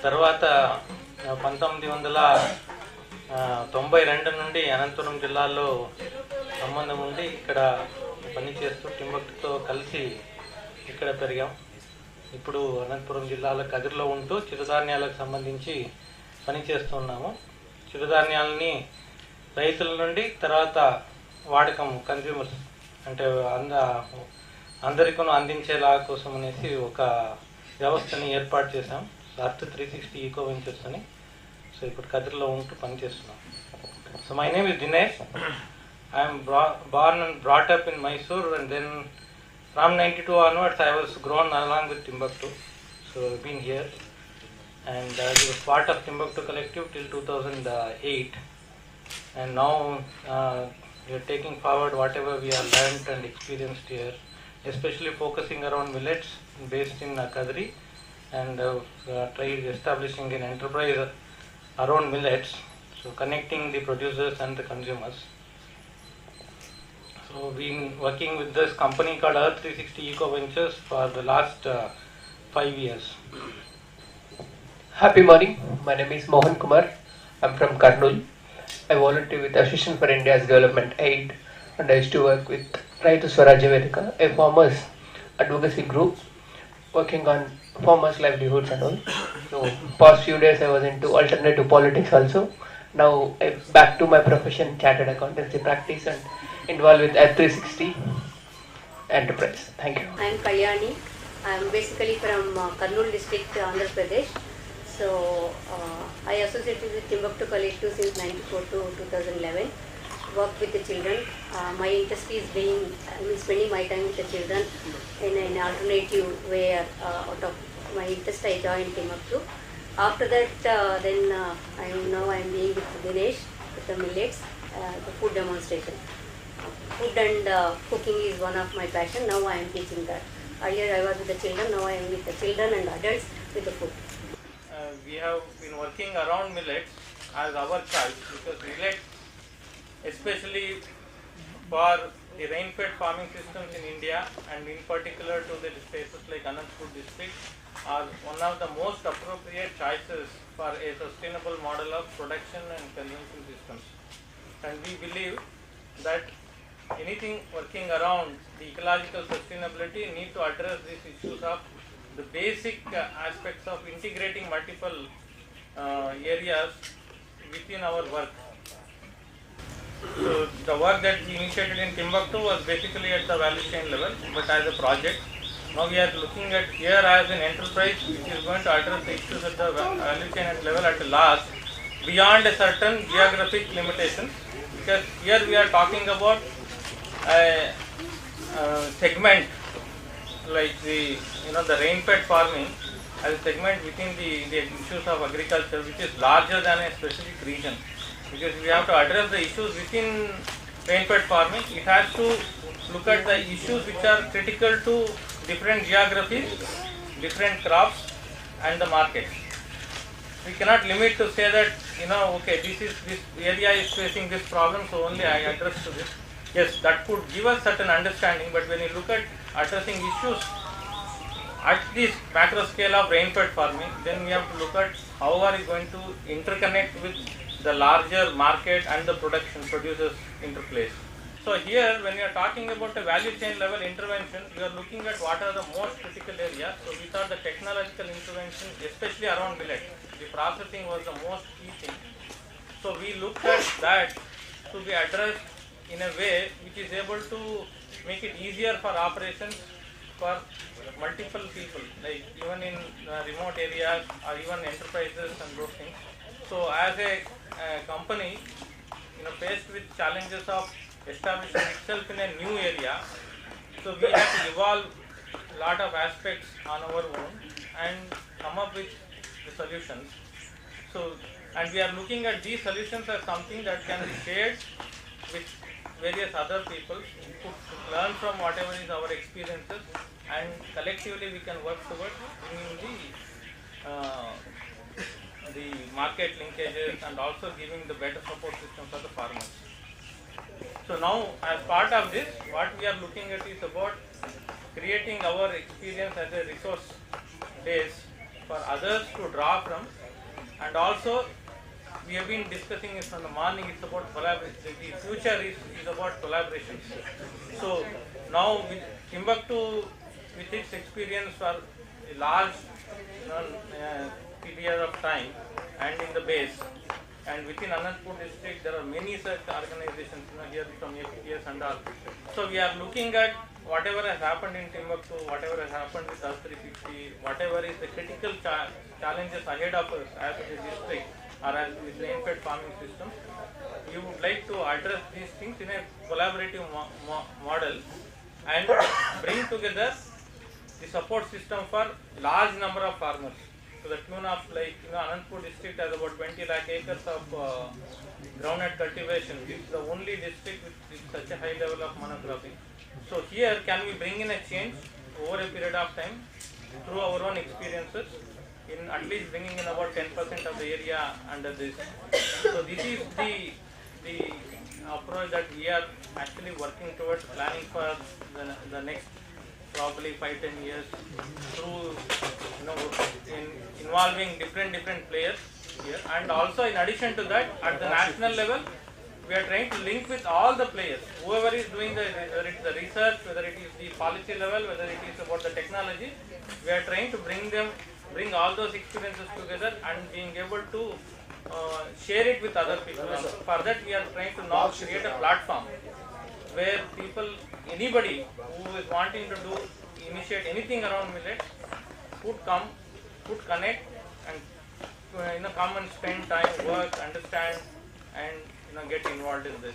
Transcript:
తర్వాత 1992 నుండి అనంతపురం జిల్లాలో సంబంధం ఉండి ఇక్కడ పనిచేస్తూ టింబక్టుతో కలిసి ఇక్కడ పెరిగాం. ఇప్పుడు అనంతపురం జిల్లాలో కదిరిలో ఉంటూ చిరుధాన్యాలకు సంబంధించి పనిచేస్తున్నాము. చిరుధాన్యాలని రైతుల నుండి తర్వాత వాడకం కన్జ్యూమర్స్ అంటే అందరికీ అందించేలా కోసం అనేసి ఒక వ్యవస్థని ఏర్పాటు చేశాం. అర్త్ 360 ఈకో వెంచర్స్ అని. సో ఇప్పుడు కదిరిలో ఉంటూ పనిచేస్తున్నాం. So my name is Dinesh. I'm born and brought up in Mysore, and then from 92 onwards I was grown along with Timbuktu. So I've been here, and I was part of Timbuktu Collective till 2008, and now we are taking forward whatever we have learned and experienced here, especially focusing around millets based in Kadri, and tried establishing an enterprise around millets, so connecting the producers and the consumers. So been working with this company called Earth 360 Eco Ventures for the last 5 years. Happy morning. My name is Mohan Kumar. I'm from Karnool. I volunteer with Association for India's Development Aid, and I used to work with Raitu Swarajya Vedika, a farmers advocacy group working on farmers' livelihoods and all. So past few days I was into alternative politics also. Now I'm back to my profession, chartered accountancy practice, and involved with F360 enterprise. Thank you. I am Kalyani. I am basically from Karnool district, Andhra Pradesh. So I associated with Timbuktu Collective since 94 to 2011. Work with the children. My interest is spending my time with the children in an alternative way. Out of my interest, I joined Timbuktu. After that, then I am being with Dinesh with the millets, the food demonstration. Food and cooking is one of my passion. Now I am teaching that. Earlier I was with the children. Now I am with the children and adults with the food. We have been working around millets as our choice, because millets, especially for the rain-fed farming systems in India, and in particular to the places like Anantapur district, are one of the most appropriate choices for a sustainable model of production and consumption systems. And we believe that anything working around the ecological sustainability need to address these issues of the basic aspects of integrating multiple areas within our work. So the work that we initiated in Timbuktu was basically at the value chain level, but as a project. Now we are looking at here as an enterprise which is going to address the issues at the value chain level at last, beyond a certain geographic limitation, because here we are talking about a segment like the rain-fed farming as a segment within the issues of agriculture, which is larger than a specific region. Because we have to address the issues within rain-fed farming, it has to look at the issues which are critical to different geographies, different crops, and the markets. We cannot limit to say that okay, this area is facing this problem, so only I address to this. Yes, that could give us certain understanding, but when you look at addressing issues at this macro scale of rain-fed farming, then we have to look at how are you going to interconnect with the larger market and the producers interplace. So here, when you are talking about a value chain level intervention, you are looking at what are the most critical areas. So we thought the technological intervention, especially around millet, the processing was the most key thing. So we looked at that to be addressed in a way which is able to make it easier for operations for multiple people, like even in remote areas or even enterprises and those things. So as a company, faced with challenges of establishing itself in a new area, so we have to evolve a lot of aspects on our own and come up with the solutions. So, and we are looking at these solutions as something that can be shared with various other people, learn from whatever is our experiences, and collectively we can work towards bringing the market linkages and also giving the better support system for the farmers. So now, as part of this, what we are looking at is about creating our experience as a resource base for others to draw from, and also we have been discussing it from the morning. It's about collaboration. The future is about collaboration. So now with Timbuktu, with its experience for a large period of time and in the base, and within Anantapur district there are many such organizations here from APTS and all. So we are looking at whatever has happened in Timbuktu, whatever has happened with us 360, whatever is the critical challenges ahead of us as a district or as this rain-fed farming system. We would like to address these things in a collaborative model and bring together the support system for large number of farmers. To the tune of Anantapur district has about 20 lakh acres of groundnut cultivation. This is the only district with such a high level of monocropping. So here can we bring in a change over a period of time through our own experiences in at least bringing in about 10% of the area under this. So this is the approach that we are actually working towards, planning for the next probably 5-10 years through involving different players here, and also in addition to that at the national level we are trying to link with all the players, whoever is doing whether it is the research, whether it is the policy level, whether it is about the technology. We are trying to bring all those experiences together and being able to share it with other people. And for that we are trying to now create a platform where people, anybody who is wanting to initiate anything around millet could connect and come and spend time, work, understand, and get involved in this.